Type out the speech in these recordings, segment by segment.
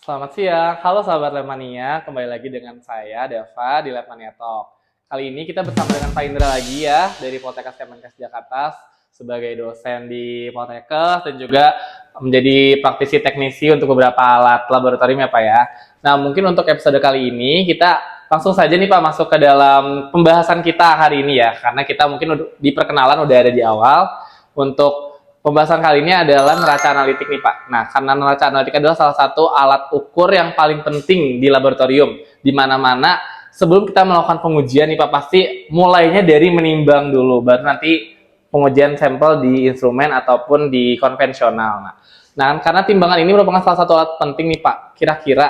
Selamat siang, halo sahabat Lemania, kembali lagi dengan saya Dava di Lemania Talk. Kali ini kita bersama dengan Pak Indra lagi ya dari Poltekkes Kemenkes Jakarta sebagai dosen di Poltekkes dan juga menjadi praktisi teknisi untuk beberapa alat laboratorium ya Pak ya. Nah mungkin untuk episode kali ini kita langsung saja nih Pak masuk ke dalam pembahasan kita hari ini ya, karena kita mungkin di perkenalan udah ada di awal. Untuk pembahasan kali ini adalah neraca analitik nih Pak. Nah, karena neraca analitik adalah salah satu alat ukur yang paling penting di laboratorium. Di mana-mana sebelum kita melakukan pengujian nih Pak, pasti mulainya dari menimbang dulu, baru nanti pengujian sampel di instrumen ataupun di konvensional. Nah, karena timbangan ini merupakan salah satu alat penting nih Pak, kira-kira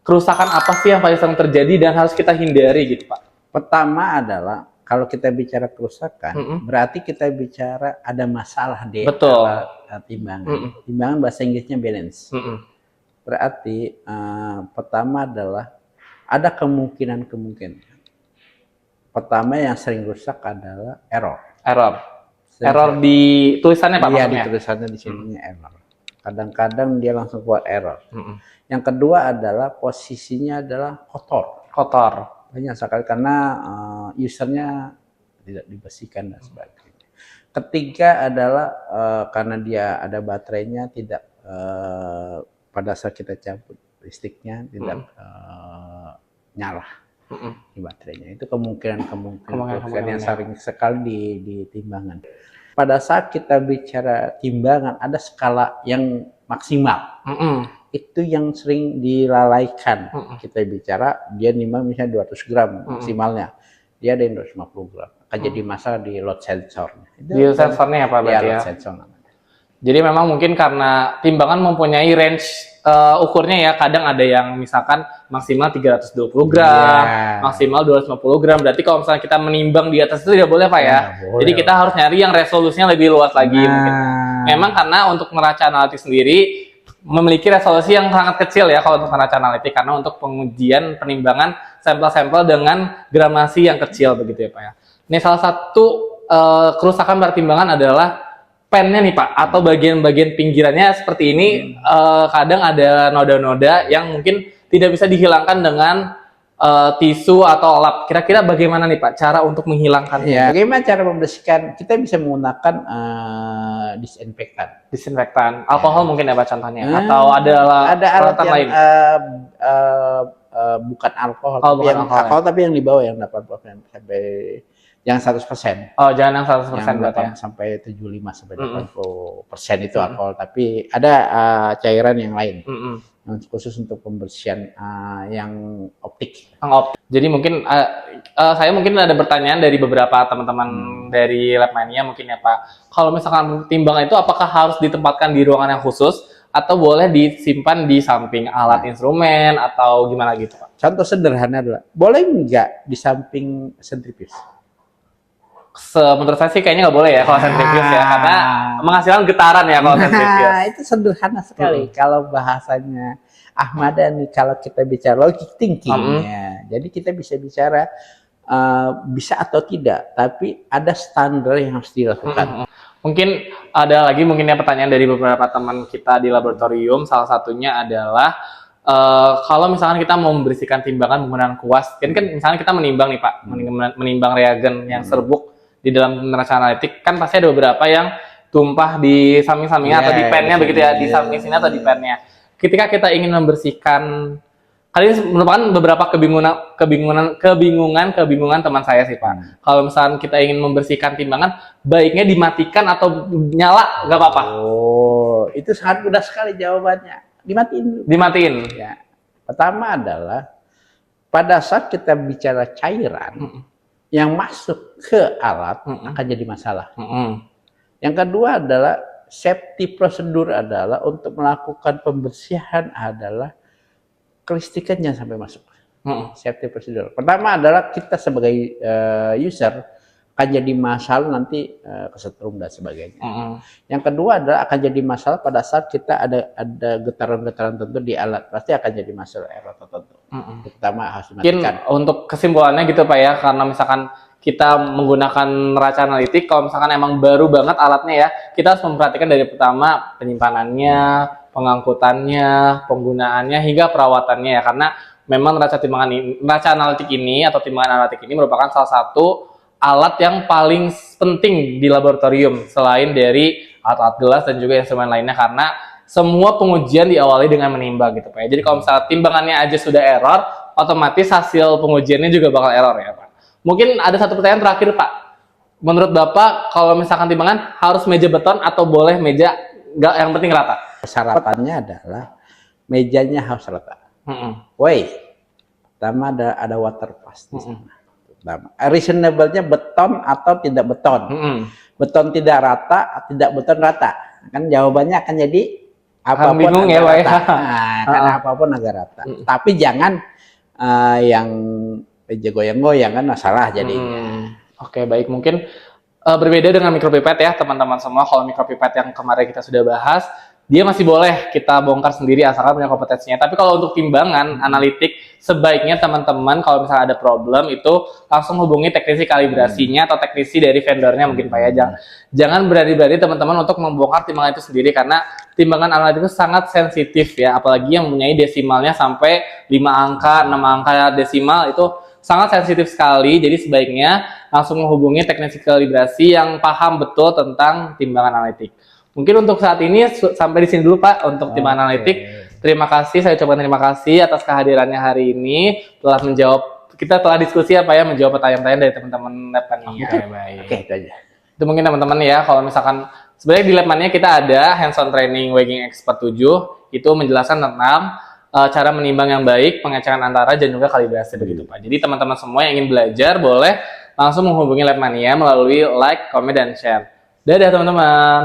kerusakan apa sih yang paling sering terjadi dan harus kita hindari gitu Pak? Pertama adalah kalau kita bicara kerusakan, berarti kita bicara ada masalah di timbangan. Timbangan bahasa Inggrisnya balance. Berarti pertama adalah ada kemungkinan. Pertama yang sering rusak adalah error. Error di tulisannya Pak? Iya, di tulisannya di sini error. Kadang-kadang dia langsung keluar error. Yang kedua adalah posisinya adalah kotor. Banyak sekali karena usernya tidak dibersihkan dan sebagainya. Ketiga adalah karena dia ada baterainya tidak pada saat kita cabut listriknya tidak nyala di baterainya. Itu kemungkinan yang sering sekali di timbangan. Pada saat kita bicara timbangan ada skala yang maksimal. Itu yang sering dilalaikan. Kita bicara dia nimbang misalnya 200 gram maksimalnya, dia ada yang 250 gram akan jadi masalah di load sensornya. Di sensornya ya Pak berarti ya? Sensor namanya. Jadi memang mungkin karena timbangan mempunyai range ukurnya ya, kadang ada yang misalkan maksimal 320 gram, maksimal 250 gram, berarti kalau misalnya kita menimbang di atas itu tidak boleh Pak ya? Boleh. Jadi kita harus nyari yang resolusinya lebih luas lagi mungkin. Memang karena untuk neraca analitik sendiri memiliki resolusi yang sangat kecil ya kalau untuk neraca analitik, karena untuk pengujian penimbangan sampel-sampel dengan gramasi yang kecil begitu ya Pak ya. Ini salah satu kerusakan pada timbangan adalah pennya nih Pak, atau bagian-bagian pinggirannya seperti ini kadang ada noda-noda yang mungkin tidak bisa dihilangkan dengan tisu atau lap. Kira-kira bagaimana nih Pak cara untuk menghilangkannya? Ya, bagaimana cara membersihkan? Kita bisa menggunakan disinfektan, alkohol mungkin ya Pak contohnya, atau ada alat yang lain? Bukan alkohol, tapi yang di bawah yang 80% sampai yang 100%. Oh, jangan yang 100% berarti ya. Sampai 75 sampai 80% itu alkohol, tapi ada cairan yang lain. Khusus untuk pembersihan yang optik. Jadi mungkin saya mungkin ada pertanyaan dari beberapa teman-teman dari Labmania mungkin ya Pak. Kalau misalkan timbangan itu apakah harus ditempatkan di ruangan yang khusus atau boleh disimpan di samping alat instrumen atau gimana gitu Pak? Contoh sederhana adalah boleh nggak di samping sentrifuge? Menurut saya sih kayaknya nggak boleh ya kalau sentrifuge ya, karena menghasilkan getaran ya kalau sentrifuge. Itu sederhana sekali kalau bahasanya Ahmadani, kalau kita bicara logic thinkingnya. Jadi kita bisa bicara bisa atau tidak, tapi ada standar yang harus dilakukan. Mungkin ada lagi ya pertanyaan dari beberapa teman kita di laboratorium. Salah satunya adalah kalau misalkan kita mau membersihkan timbangan menggunakan kuas, kan misalnya kita menimbang nih Pak, menimbang reagen yang serbuk di dalam neraca analitik, kan pasti ada beberapa yang tumpah di samping-sampingnya atau di pennya begitu ya, di samping sini atau di pennya. Ketika kita ingin membersihkan, kali ini merupakan beberapa kebingungan teman saya sih Pak. Kalau misalkan kita ingin membersihkan timbangan, baiknya dimatikan atau nyala, nggak apa-apa? Oh, itu sangat mudah sekali jawabannya. Dimatiin. Ya. Pertama adalah pada saat kita bicara cairan yang masuk ke alat akan jadi masalah. Yang kedua adalah safety prosedur adalah untuk melakukan pembersihan adalah kelistrikan jangan sampai masuk. Safety prosedur. Pertama adalah kita sebagai user akan jadi masalah nanti kesetrum dan sebagainya. Yang kedua adalah akan jadi masalah pada saat kita ada getaran-getaran tertentu di alat, pasti akan jadi masalah error tertentu. Pertama harus dimatikan. Mungkin untuk kesimpulannya gitu Pak ya, karena misalkan kita menggunakan neraca analitik, kalau misalkan emang baru banget alatnya ya, kita harus memperhatikan dari pertama penyimpanannya, pengangkutannya, penggunaannya, hingga perawatannya ya. Karena memang neraca analitik ini atau timbangan analitik ini merupakan salah satu alat yang paling penting di laboratorium selain dari alat-alat gelas dan juga instrumen lainnya, karena semua pengujian diawali dengan menimbang gitu Pak. Jadi kalau misalnya timbangannya aja sudah error, otomatis hasil pengujiannya juga bakal error ya Pak. Mungkin ada satu pertanyaan terakhir Pak. Menurut Bapak kalau misalkan timbangan harus meja beton atau boleh meja yang penting rata? Syaratannya adalah mejanya harus rata. Woi, pertama ada water pass di sana. Reasonable-nya beton atau tidak beton. Beton tidak rata, tidak beton rata. Kan jawabannya akan jadi apapun bingung ya, rata. Nah, karena apapun agak rata. Tapi jangan yang meja goyang-goyang kan masalah jadinya. Oke, baik. Mungkin berbeda dengan micropipet ya teman-teman semua. Kalau micropipet yang kemarin kita sudah bahas, dia masih boleh kita bongkar sendiri asalkan punya kompetensinya. Tapi kalau untuk timbangan analitik, sebaiknya teman-teman kalau misalnya ada problem itu langsung hubungi teknisi kalibrasinya atau teknisi dari vendornya mungkin Pak ya. Jangan berani-berani teman-teman untuk membongkar timbangan itu sendiri, karena timbangan analitik itu sangat sensitif ya, apalagi yang mempunyai desimalnya sampai 5 angka, 6 angka desimal itu sangat sensitif sekali. Jadi sebaiknya langsung menghubungi teknisi kalibrasi yang paham betul tentang timbangan analitik. Mungkin untuk saat ini sampai di sini dulu Pak untuk timbangan analitik. Terima kasih, saya ucapkan terima kasih atas kehadirannya hari ini, telah menjawab, kita telah diskusi ya Pak ya, menjawab pertanyaan-pertanyaan dari teman-teman Labmania. Oke, itu aja. Itu mungkin teman-teman ya, kalau misalkan sebenarnya di Labmania kita ada hands-on training Weighing Expert 7, itu menjelaskan tentang cara menimbang yang baik, pengecekan antara dan juga kalibrasi begitu Pak. Jadi teman-teman semua yang ingin belajar boleh langsung menghubungi Labmania melalui like, comment, dan share. Dadah teman-teman.